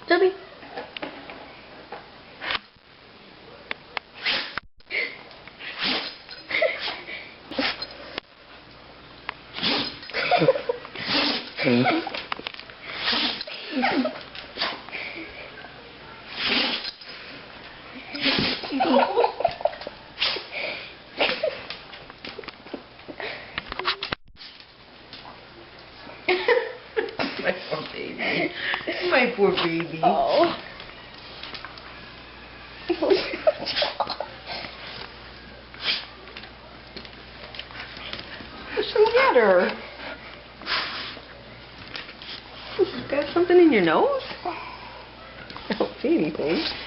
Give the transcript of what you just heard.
Debbie. My poor baby. My poor baby. Oh. What's the matter? You got something in your nose? I don't see anything.